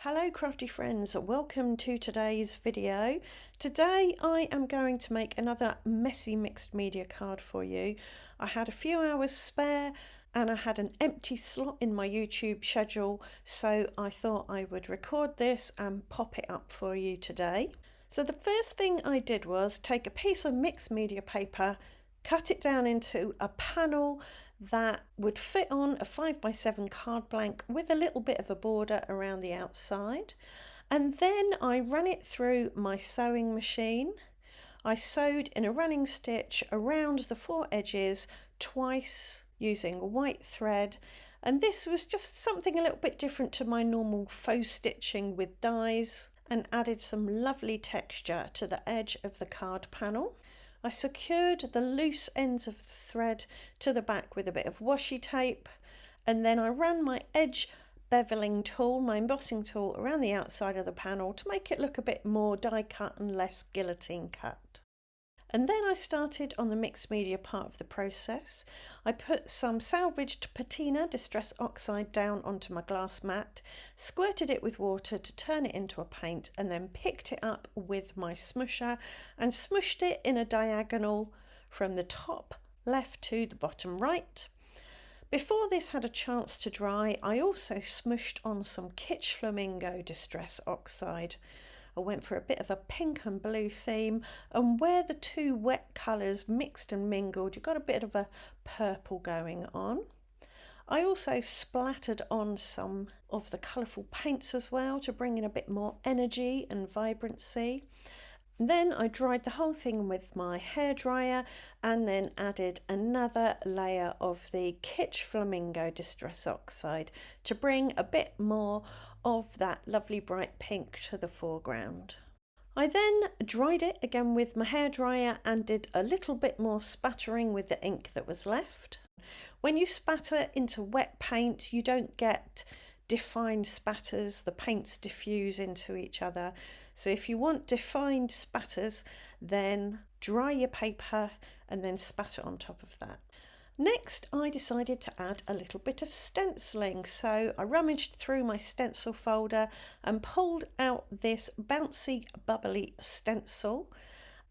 Hello crafty friends, welcome to today's video. Today I am going to make another messy mixed media card for you. I had a few hours spare and I had an empty slot in my YouTube schedule, so I thought I would record this and pop it up for you today. So the first thing I did was take a piece of mixed media paper, cut it down into a panel that would fit on a 5x7 card blank with a little bit of a border around the outside, and then I ran it through my sewing machine. I sewed in a running stitch around the four edges twice using white thread, and this was just something a little bit different to my normal faux stitching with dies, and added some lovely texture to the edge of the card panel. I secured the loose ends of the thread to the back with a bit of washi tape, and then I ran my edge beveling tool, my embossing tool, around the outside of the panel to make it look a bit more die cut and less guillotine cut. And then I started on the mixed media part of the process. I put some salvaged patina distress oxide down onto my glass mat, squirted it with water to turn it into a paint, and then picked it up with my smusher and smushed it in a diagonal from the top left to the bottom right. Before this had a chance to dry, I also smushed on some Kitsch Flamingo distress oxide. I went for a bit of a pink and blue theme, and where the two wet colours mixed and mingled, you got a bit of a purple going on. I also splattered on some of the colourful paints as well to bring in a bit more energy and vibrancy. And then I dried the whole thing with my hairdryer and then added another layer of the Kitsch Flamingo Distress Oxide to bring a bit more of that lovely bright pink to the foreground. I then dried it again with my hairdryer and did a little bit more spattering with the ink that was left. When you spatter into wet paint, you don't get defined spatters, the paints diffuse into each other. So if you want defined spatters, then dry your paper and then spatter on top of that. Next, I decided to add a little bit of stenciling. So I rummaged through my stencil folder and pulled out this bouncy, bubbly stencil.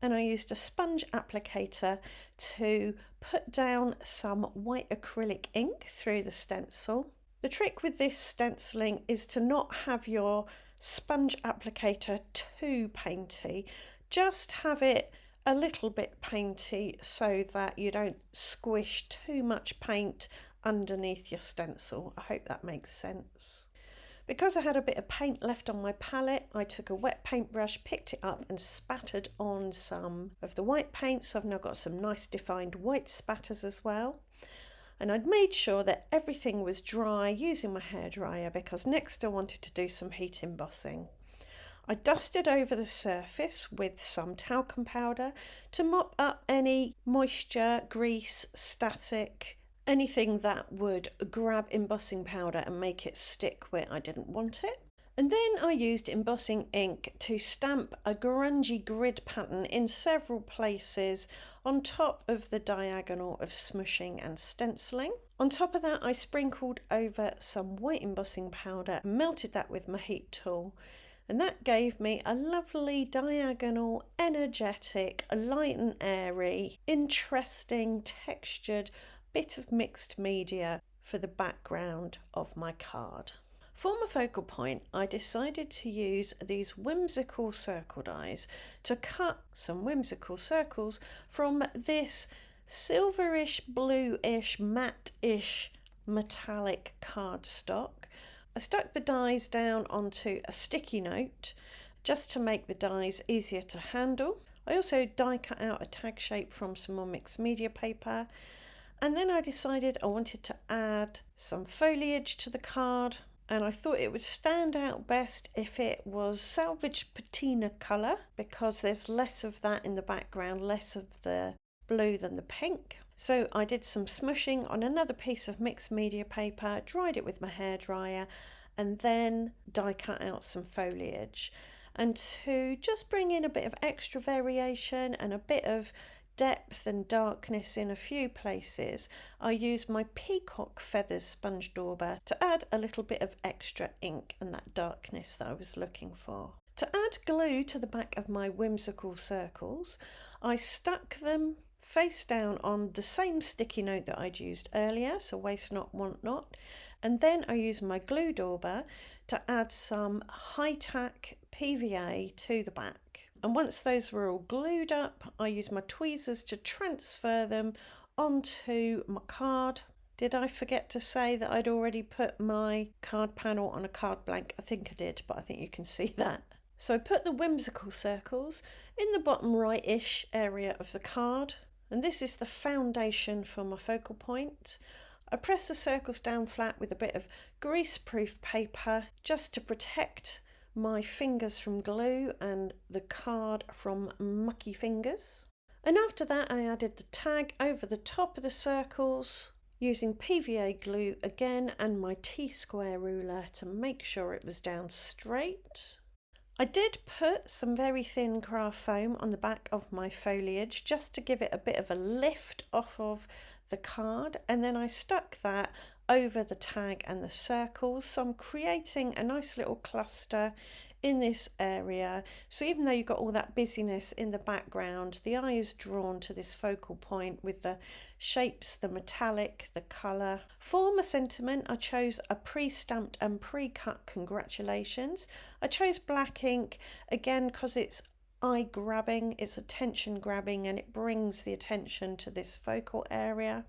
And I used a sponge applicator to put down some white acrylic ink through the stencil. The trick with this stenciling is to not have your sponge applicator too painty, just have it a little bit painty so that you don't squish too much paint underneath your stencil. I hope that makes sense. Because I had a bit of paint left on my palette, I took a wet paintbrush, picked it up and spattered on some of the white paint, so I've now got some nice defined white spatters as well. And I'd made sure that everything was dry using my hairdryer because next I wanted to do some heat embossing. I dusted over the surface with some talcum powder to mop up any moisture, grease, static, anything that would grab embossing powder and make it stick where I didn't want it. And then I used embossing ink to stamp a grungy grid pattern in several places on top of the diagonal of smushing and stenciling. On top of that, I sprinkled over some white embossing powder and melted that with my heat tool. And that gave me a lovely diagonal, energetic, light and airy, interesting, textured bit of mixed media for the background of my card. For my focal point, I decided to use these Whimsical circle dies to cut some whimsical circles from this silverish, bluish, matte-ish metallic cardstock. I stuck the dies down onto a sticky note just to make the dies easier to handle. I also die cut out a tag shape from some more mixed media paper. And then I decided I wanted to add some foliage to the card, and I thought it would stand out best if it was salvaged patina colour because there's less of that in the background, less of the blue than the pink. So I did some smushing on another piece of mixed media paper, dried it with my hairdryer, and then die cut out some foliage. And to just bring in a bit of extra variation and a bit of depth and darkness in a few places, I used my peacock feathers sponge dauber to add a little bit of extra ink and that darkness that I was looking for. To add glue to the back of my whimsical circles, I stuck them face down on the same sticky note that I'd used earlier, so waste not, want not, and then I used my glue dauber to add some high-tack PVA to the back. And once those were all glued up, I used my tweezers to transfer them onto my card. Did I forget to say that I'd already put my card panel on a card blank? I think I did, but I think you can see that. So I put the whimsical circles in the bottom right-ish area of the card, and this is the foundation for my focal point. I press the circles down flat with a bit of grease-proof paper just to protect my fingers from glue and the card from mucky fingers. And after that I added the tag over the top of the circles using PVA glue again and my T-square ruler to make sure it was down straight. I did put some very thin craft foam on the back of my foliage just to give it a bit of a lift off of the card, and then I stuck that over the tag and the circles, so I'm creating a nice little cluster in this area. So even though you've got all that busyness in the background, the eye is drawn to this focal point with the shapes, the metallic, the colour. For my sentiment, I chose a pre-stamped and pre-cut congratulations. I chose black ink again because it's eye grabbing, it's attention grabbing, and it brings the attention to this focal area.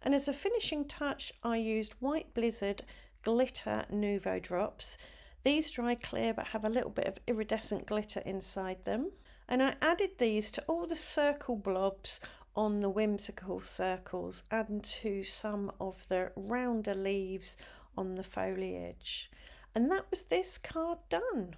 And as a finishing touch, I used White Blizzard glitter Nuvo drops. These dry clear but have a little bit of iridescent glitter inside them. And I added these to all the circle blobs on the whimsical circles and to some of the rounder leaves on the foliage. And that was this card done.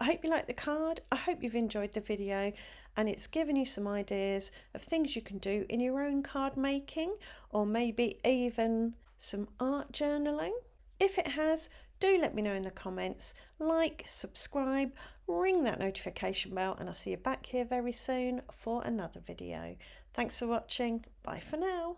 I hope you like the card. I hope you've enjoyed the video and it's given you some ideas of things you can do in your own card making, or maybe even some art journaling. If it has, do let me know in the comments. Like, subscribe, ring that notification bell, and I'll see you back here very soon for another video. Thanks for watching. Bye for now.